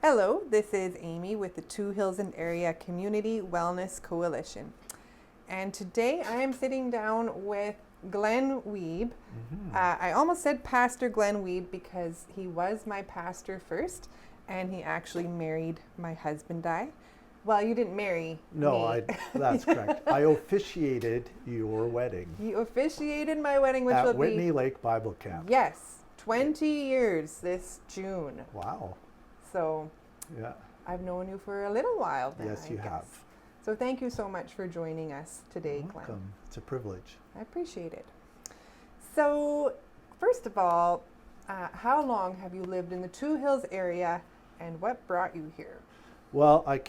Hello, this is Amy with the Two Hills and Area Community Wellness Coalition. And today I am sitting down with Glenn Wiebe. I almost said Pastor Glenn Wiebe because he was my pastor first, and he actually married my husband, Well, you didn't marry No, me. that's correct. I officiated your wedding You officiated my wedding, which at will Whitney be, Lake Bible Camp. yes, 20 years this June. Wow. So Yeah. I've known you for a little while then, Yes, I you guess. have. So thank you so much for joining us today, Glenn. Welcome. It's a privilege. I appreciate it. So, first of all, how long have you lived in the Two Hills area, and what brought you here? Well, I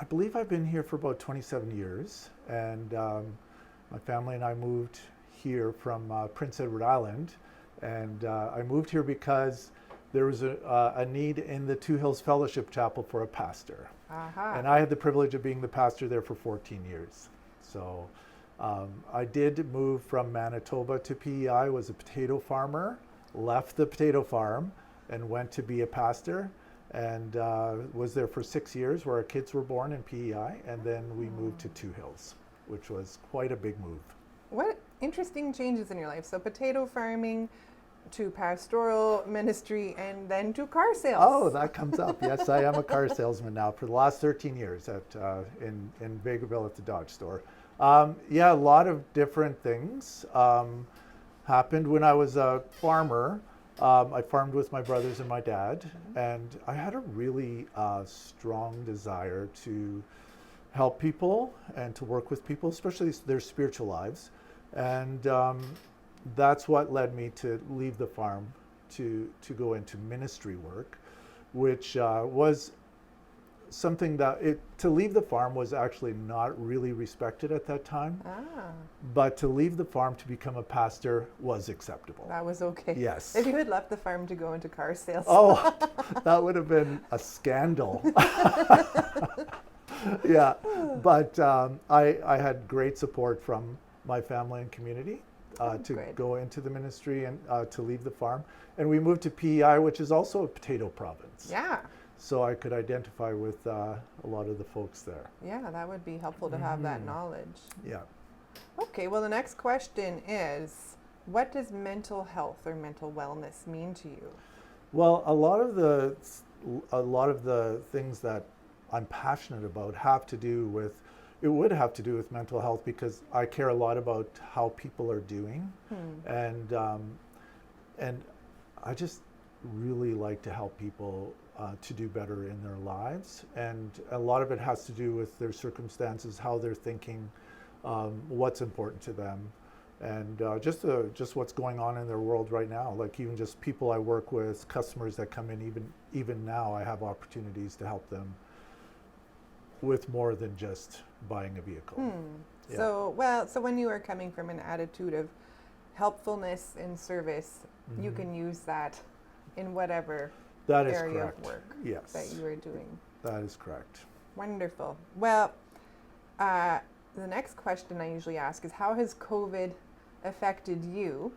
believe I've been here for about 27 years, and my family and I moved here from Prince Edward Island, and I moved here because there was a need in the Two Hills Fellowship Chapel for a pastor. Aha. And I had the privilege of being the pastor there for 14 years. So I did move from Manitoba to PEI, was a potato farmer, left the potato farm and went to be a pastor, and was there for 6 years where our kids were born in PEI, and then we moved to Two Hills, which was quite a big move. What interesting changes in your life. So, potato farming to pastoral ministry and then to car sales. Oh, that comes up. Yes, I am a car salesman now for the last 13 years in Vegreville at the Dodge store. Yeah, a lot of different things happened when I was a farmer. I farmed with my brothers and my dad, and I had a really strong desire to help people and to work with people, especially their spiritual lives. And that's what led me to leave the farm to go into ministry work, which was something to leave the farm was actually not really respected at that time. But to leave the farm to become a pastor was acceptable. That was okay. Yes. If you had left the farm to go into car sales. Oh, that would have been a scandal. Yeah, but I had great support from my family and community to good. go into the ministry and to leave the farm. And we moved to PEI, which is also a potato province. Yeah. So I could identify with a lot of the folks there. Yeah, that would be helpful to have that knowledge. Yeah. Okay, well, the next question is, what does mental health or mental wellness mean to you? Well, a lot of the things that I'm passionate about would have to do with mental health, because I care a lot about how people are doing, and I just really like to help people to do better in their lives, and a lot of it has to do with their circumstances, how they're thinking, what's important to them, and just what's going on in their world right now. Like even just people I work with, customers that come in, even now I have opportunities to help them with more than just buying a vehicle. Yeah. So when you are coming from an attitude of helpfulness and service, you can use that in whatever That is area correct. of work Yes. that you are doing. That is correct. Wonderful. Well, the next question I usually ask is, how has COVID affected you?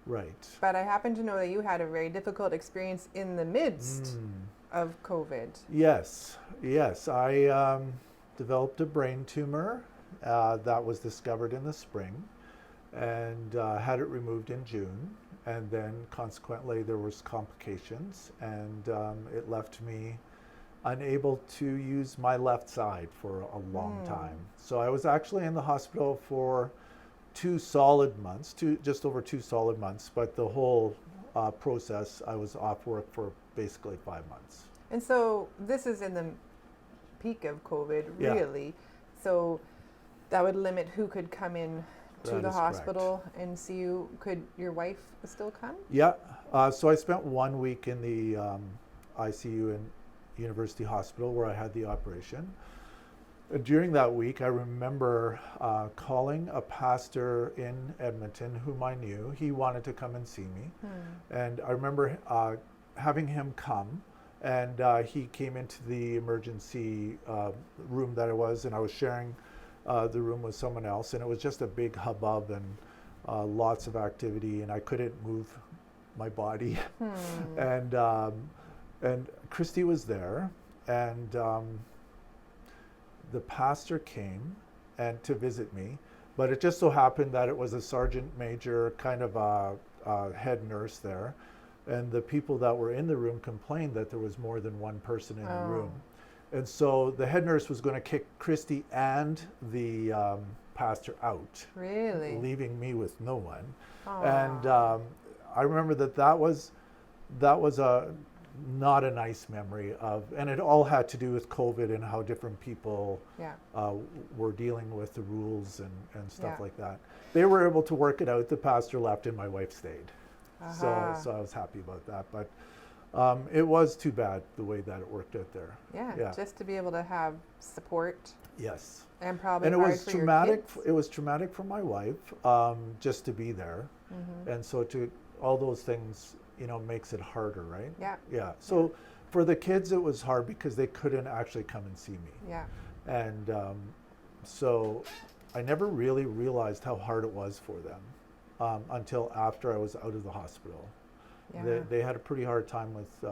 Right. But I happen to know that you had a very difficult experience in the midst of COVID. Yes. I developed a brain tumor that was discovered in the spring, and had it removed in June. And then consequently there was complications, and it left me unable to use my left side for a long time. So I was actually in the hospital for 2 solid months, just over 2 solid months, but the whole process, I was off work for basically 5 months. And so this is in the peak of COVID, really. So that would limit who could come in to That the is hospital and see you. Could your wife still come? Yeah, so I spent 1 week in the ICU in University Hospital where I had the operation. During that week, I remember calling a pastor in Edmonton whom I knew. He wanted to come and see me. And I remember having him come, and he came into the emergency room that I was, and I was sharing the room with someone else, and it was just a big hubbub and lots of activity, and I couldn't move my body. And Christy was there, and the pastor came and to visit me, but it just so happened that it was a sergeant major, kind of a head nurse there, and the people that were in the room complained that there was more than one person in the room. And so the head nurse was going to kick Christy and the pastor out, Really? leaving me with no one. Aw. And I remember that was a not a nice memory of, and it all had to do with COVID and how different people Yeah. were dealing with the rules and stuff Yeah. like that. They were able to work it out. The pastor left and my wife stayed. Uh-huh. So I was happy about that. But it was too bad the way that it worked out there. Yeah, Yeah. just to be able to have support Yes. and probably And it hard was for traumatic. your kids. It was traumatic for my wife just to be there, Mhm. and so to all those things, makes it harder, right? Yeah, Yeah. So for the kids, it was hard because they couldn't actually come and see me, yeah, and so I never really realized how hard it was for them until after I was out of the hospital. yeah. They had a pretty hard time with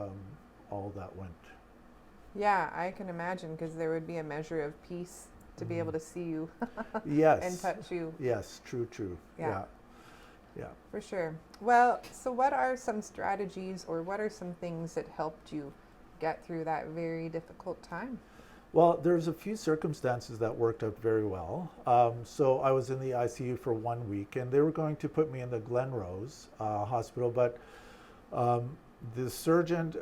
all that went. Yeah, I can imagine, because there would be a measure of peace to be able to see you Yes. and touch you. Yes. True. Yeah. Yeah. For sure. Well, so what are some strategies, or what are some things that helped you get through that very difficult time? Well, there's a few circumstances that worked out very well. So I was in the ICU for 1 week, and they were going to put me in the Glen Rose hospital, but the surgeon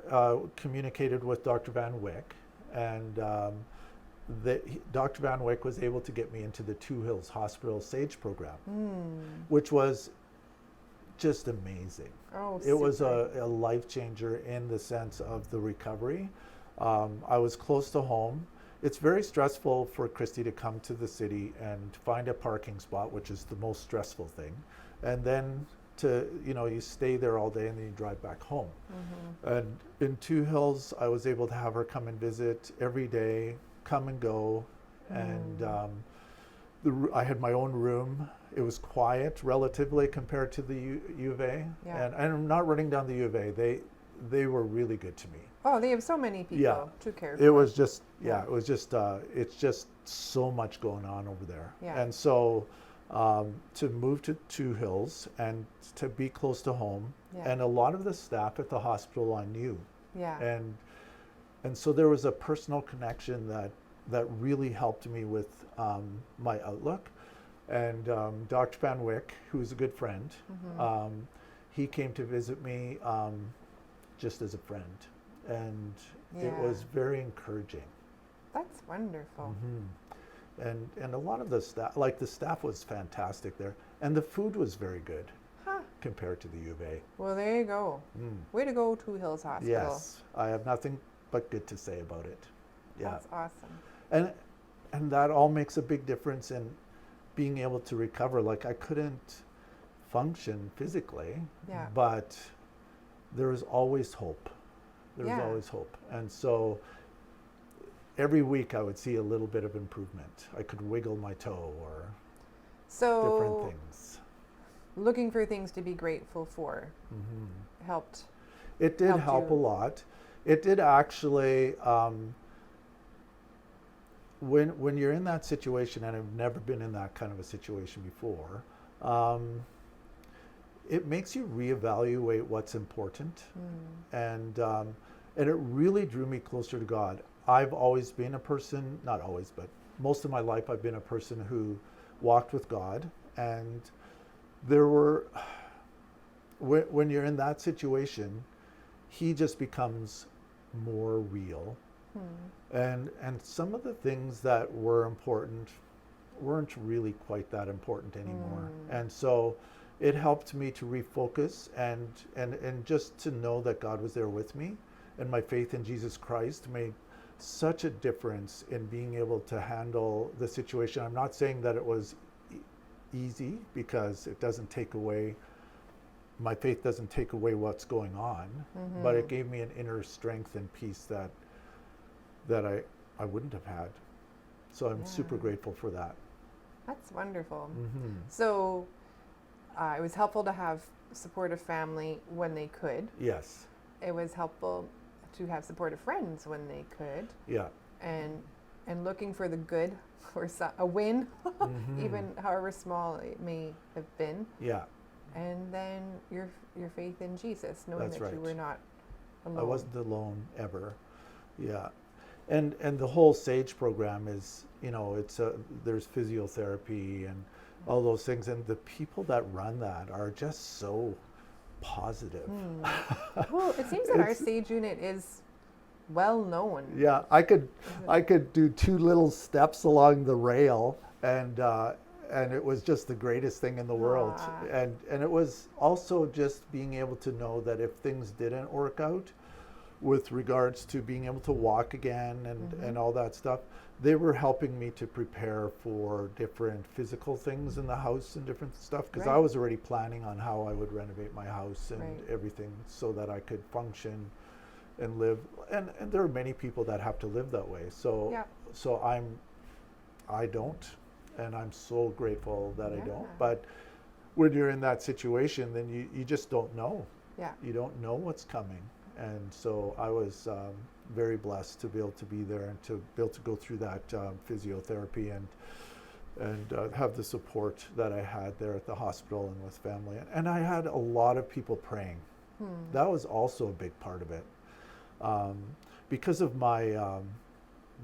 communicated with Dr. Van Wyck, and Dr. Van Wyck was able to get me into the Two Hills Hospital SAGE program, which was just amazing. Oh, It was super. a life changer in the sense of the recovery. I was close to home. It's very stressful for Christy to come to the city and find a parking spot, which is the most stressful thing. And then you stay there all day and then you drive back home. And in Two Hills, I was able to have her come and visit every day, come and go. And I had my own room. It was quiet relatively compared to the U of A. Yeah. And I'm not running down the U of A. They were really good to me. Oh, they have so many people Yeah. to care for. It was just, Yeah. it was just, it's just so much going on over there. Yeah. And so to move to Two Hills and to be close to home, Yeah. and a lot of the staff at the hospital I knew. Yeah. And so there was a personal connection that really helped me with my outlook. And Dr. Van Wyck, who's a good friend, he came to visit me just as a friend. And it Yeah. was very encouraging. That's wonderful. And a lot of the staff was fantastic there. And the food was very good Huh. compared to the U of A. Well, there you go. Way to go, Two Hills Hospital. Yes, I have nothing but good to say about it. Yeah. That's awesome. And that all makes a big difference in being able to recover. Like, I couldn't function physically, Yeah. but there was always hope. There was Yeah. always hope. And so every week I would see a little bit of improvement. I could wiggle my toe or So, different things. looking for things to be grateful for helped. It did Helped help a you. lot. It did actually, when you're in that situation, and I've never been in that kind of a situation before, it makes you reevaluate what's important, and it really drew me closer to God. I've always been a person, not always, but most of my life I've been a person who walked with God, and there were, when you're in that situation, He just becomes more real. And some of the things that were important weren't really quite that important anymore. And so it helped me to refocus and just to know that God was there with me, and my faith in Jesus Christ made such a difference in being able to handle the situation. I'm not saying that it was easy, because it doesn't take away, my faith doesn't take away what's going on, but it gave me an inner strength and peace that I wouldn't have had. So I'm super Yeah. grateful for that. That's wonderful. Mm-hmm. So, it was helpful to have supportive family when they could. Yes. It was helpful to have supportive friends when they could, Yeah. and looking for the good or a win, even however small it may have been. Yeah. And then your faith in Jesus, knowing That's that you right. were not alone. I wasn't alone ever. Yeah. And the whole SAGE program is, it's there's physiotherapy and all those things, and the people that run that are just so positive. Well, it seems that our SAGE unit is well known. Yeah, I could do 2 little steps along the rail, and it was just the greatest thing in the world. And it was also just being able to know that if things didn't work out with regards to being able to walk again and all that stuff, they were helping me to prepare for different physical things in the house and different stuff, because I was already planning on how I would renovate my house and everything so that I could function and live. And there are many people that have to live that way. So I don't, and I'm so grateful that I don't. But when you're in that situation, then you just don't know. Yeah. You don't know what's coming. And so I was very blessed to be able to be there and to be able to go through that physiotherapy and have the support that I had there at the hospital and with family. And I had a lot of people praying. That was also a big part of it. Because of my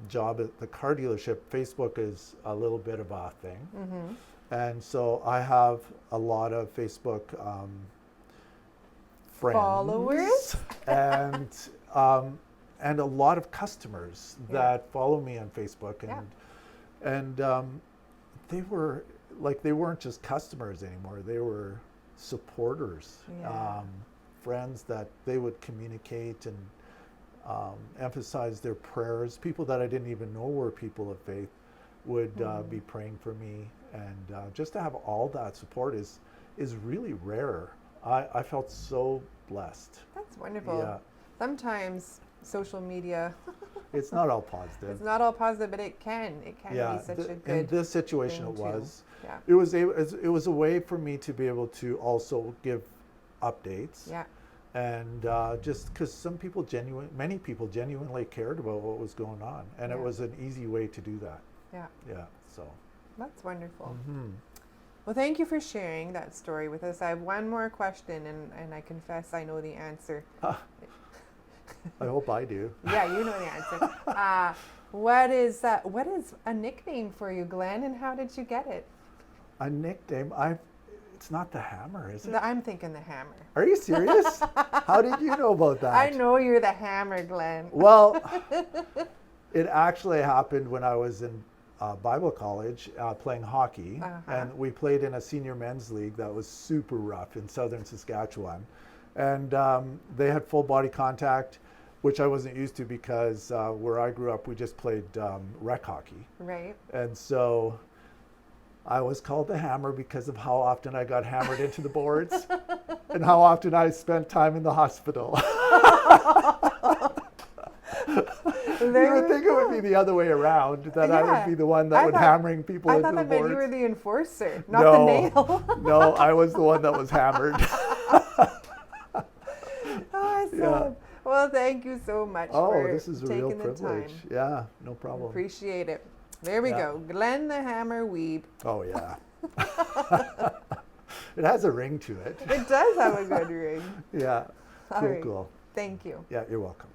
job at the car dealership, Facebook is a little bit of a thing. And so I have a lot of Facebook friends, followers, and a lot of customers that follow me on Facebook, and they weren't just customers anymore. They were supporters, friends that they would communicate and emphasize their prayers. People that I didn't even know were people of faith would be praying for me, and just to have all that support is really rare. I felt so blessed. That's wonderful. Yeah. Sometimes social media it's not all positive. It's not all positive, but it can be such a good in this situation thing it was. Yeah. It was a way for me to be able to also give updates. Yeah. And just because many people genuinely cared about what was going on, and it was an easy way to do that. Yeah. Yeah. So. That's wonderful. Well, thank you for sharing that story with us. I have one more question, and I confess I know the answer. I hope I do. Yeah, you know the answer. What is a nickname for you, Glenn, and how did you get it? A nickname? It's not the Hammer, is it? I'm thinking the Hammer. Are you serious? How did you know about that? I know you're the Hammer, Glenn. Well, it actually happened when I was in Bible college playing hockey, and we played in a senior men's league that was super rough in southern Saskatchewan, and they had full body contact, which I wasn't used to because where I grew up we just played rec hockey. Right. And so I was called the Hammer because of how often I got hammered into the boards and how often I spent time in the hospital. You would think it would be the other way around, that I would be the one that would hammering people into the boards. I thought that meant you were the enforcer, not the nail. No, I was the one that was hammered. Awesome. Well, thank you so much for this is a real taking the privilege. time. Yeah, no problem. Appreciate it. There we go. Glenn the Hammer Wiebe. Oh, yeah. It has a ring to it. It does have a good ring. Yeah. All right. Cool. Thank you. Yeah, you're welcome.